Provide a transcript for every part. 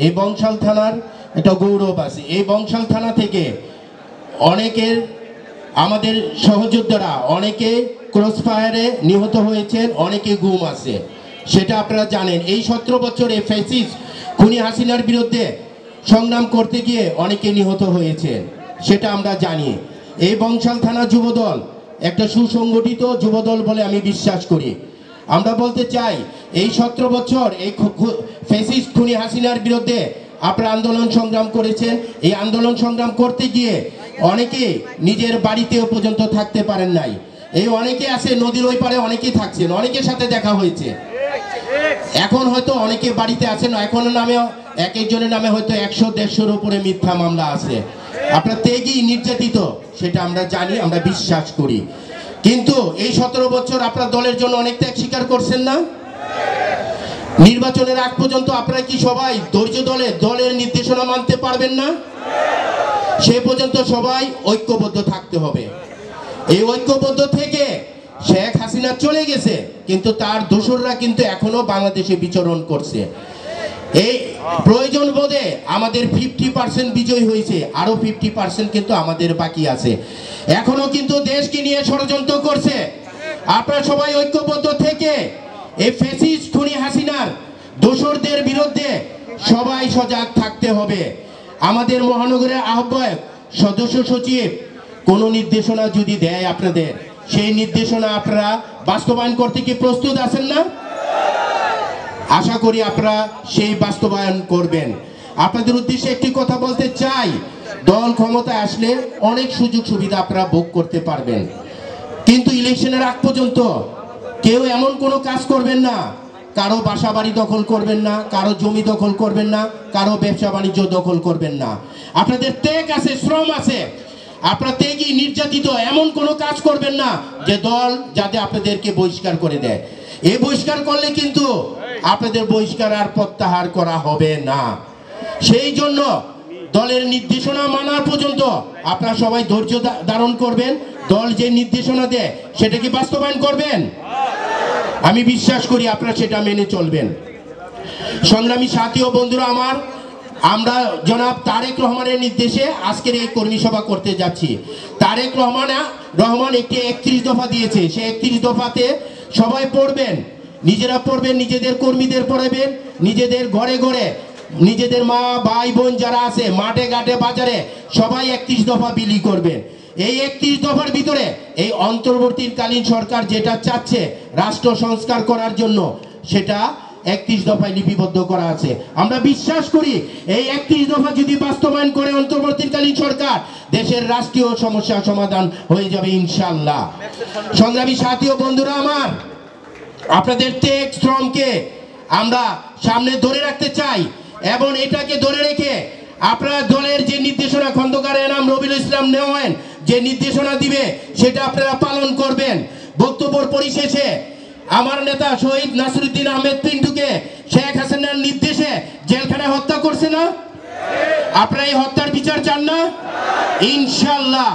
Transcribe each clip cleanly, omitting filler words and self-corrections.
এই বংশাল থানার একটা গৌরব আছে। এই বংশাল থানা থেকে অনেকের আমাদের সহযোদ্ধারা অনেকে ক্রসফায়ারে নিহত হয়েছেন, অনেকে গুম আছে, সেটা আপনারা জানেন। এই 17 বছরে ফ্যাসিস্ট খুনি হাসিনার বিরুদ্ধে সংগ্রাম করতে গিয়ে অনেকে নিহত হয়েছেন, সেটা আমরা জানি। এই বংশাল থানা যুবদল একটা সুসংগঠিত যুবদল বলে আমি বিশ্বাস করি। আমরা বলতে চাই এই 17 বছর এই ফ্যাসিস্ট খুনি হাসিনার বিরুদ্ধে আপনারা আন্দোলন সংগ্রাম করেছেন। এই আন্দোলন সংগ্রাম করতে গিয়ে অনেকে নিজের বাড়িতেও পর্যন্ত থাকতে পারেন নাই। এই অনেকে আছে নদীর ওই পারে, অনেকেই থাকছেন, অনেকের সাথে দেখা হয়েছে। এখন হয়তো অনেকে বাড়িতে আছেন, এখন নামে এক একজনের নামে হয়তো 100-150-র উপরে মিথ্যা মামলা আছে। আপনার ত্যাগী নির্যাতিত, সেটা আমরা জানি, আমরা বিশ্বাস করি। কিন্তু এই 17 বছর আপনার দলের জন্য অনেক ত্যাগ স্বীকার করছেন না? নির্বাচনের আগ পর্যন্ত আপনারা কি সবাই ধৈর্য ধরে দলের নির্দেশনা মানতে পারবেন না? সে পর্যন্ত সবাই ঐক্যবদ্ধ থাকতে হবে। এই ঐক্যবদ্ধ থেকে শেখ হাসিনা চলে গেছে, কিন্তু তার দোসররা কিন্তু এখনো বাংলাদেশে বিচরণ করছে। এই প্রয়োজন বোধে আমাদের 50% বিজয় হয়েছে, আরো 50% কিন্তু আমাদের বাকি আছে। এখনো কিন্তু দেশকে নিয়ে ষড়যন্ত্র করছে। আপনারা সবাই ঐক্যবদ্ধ থেকে এই ফ্যাসিস্ট খুনি হাসিনার দোসরদের বিরুদ্ধে সবাই সজাগ থাকতে হবে। আমাদের মহানগরের আহ্বায়ক সদস্য সচিব কোনো নির্দেশনা যদি দেয় আপনাদের, সেই নির্দেশনা আপনারা বাস্তবায়ন করতে কি প্রস্তুত আছেন না? আশা করি আপনারা সেই বাস্তবায়ন করবেন। আপনাদের উদ্দেশ্যে একটি কথা বলতে চাই, দল ক্ষমতায় আসলে অনেক সুযোগ সুবিধা আপনারা ভোগ করতে পারবেন, কিন্তু ইলেকশনের আগ পর্যন্ত কেউ এমন কোনো কাজ করবেন না, কারো বাসা বাড়ি দখল করবেন না, কারো জমি দখল করবেন না, কারো ব্যবসা বাণিজ্য দখল করবেন না। আপনাদের ত্যাগ আছে, শ্রম আছে, আপনারা ত্যাগী নির্যাতিত এমন কোনো কাজ করবেন না যে দল যাতে আপনাদেরকে বহিষ্কার করে দেয়। এই বহিষ্কার করলে কিন্তু আপনাদের বহিষ্কার আর প্রত্যাহার করা হবে না। সেই জন্য দলের নির্দেশনা মানার পর্যন্ত আপনারা সবাই ধৈর্য ধারণ করবেন। দল যে নির্দেশনা দেয় সেটা কি বাস্তবায়ন করবেন? আমি বিশ্বাস করি আপনারা সেটা মেনে চলবেন। সংগ্রামী সাথী ও বন্ধুরা আমার, আমরা জনাব তারেক রহমানের নির্দেশে আজকের এই কর্মী সভা করতে যাচ্ছি। তারেক রহমান একটি 31 দফা দিয়েছে। সেই 31 দফাতে সবাই পড়বেন, নিজেরা পড়বেন, নিজেদের কর্মীদের পড়াবেন, নিজেদের ঘরে ঘরে নিজেদের মা ভাই বোন যারা আছে মাঠে ঘাটে বাজারে সবাই 31 দফা বিলি করবেন। এই 31 দফার ভিতরে এই অন্তর্বর্তীকালীন সরকার যেটা চাচ্ছে রাষ্ট্র সংস্কার করার জন্য, সেটা 31 দফায় লিপিবদ্ধ করা আছে। আমরা বিশ্বাস করি এই 31 দফা যদি বাস্তবায়ন করে অন্তর্বর্তীকালীন সরকার, দেশের রাষ্ট্রীয় সমস্যা সমাধান হয়ে যাবে ইনশাআল্লাহ। সংগ্রামী সাথী ও বন্ধুরা আমার, আপনাদের ত্যাগ শ্রমকে আমরা সামনে ধরে রাখতে চাই এবং এটাকে ধরে রেখে আপনারা দলের যে নির্দেশনা খন্দকার এনাম রবিউল ইসলাম নেওয়েন যে নির্দেশনা দিবে সেটা আপনারা পালন করবেন। বক্তব্যের পরিশেষে আমার নেতা শহীদ নাসিরউদ্দিন আহমেদ পিন্টুকে শেখ হাসিনার নির্দেশে জেলখানায় হত্যা করছে না? আপনারা এই হত্যার বিচার চান না? ইনশাআল্লাহ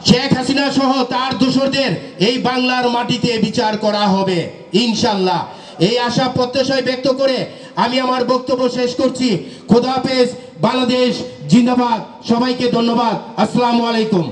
শেখ হাসিনা সহ তার দোসরদের এই বাংলার মাটিতে বিচার করা হবে ইনশাআল্লাহ। এই আশা প্রত্যাশায় ব্যক্ত করে আমি আমার বক্তব্য শেষ করছি। খোদা হাফেজ, বাংলাদেশ জিন্দাবাদ। সবাইকে ধন্যবাদ। আসসালামু আলাইকুম।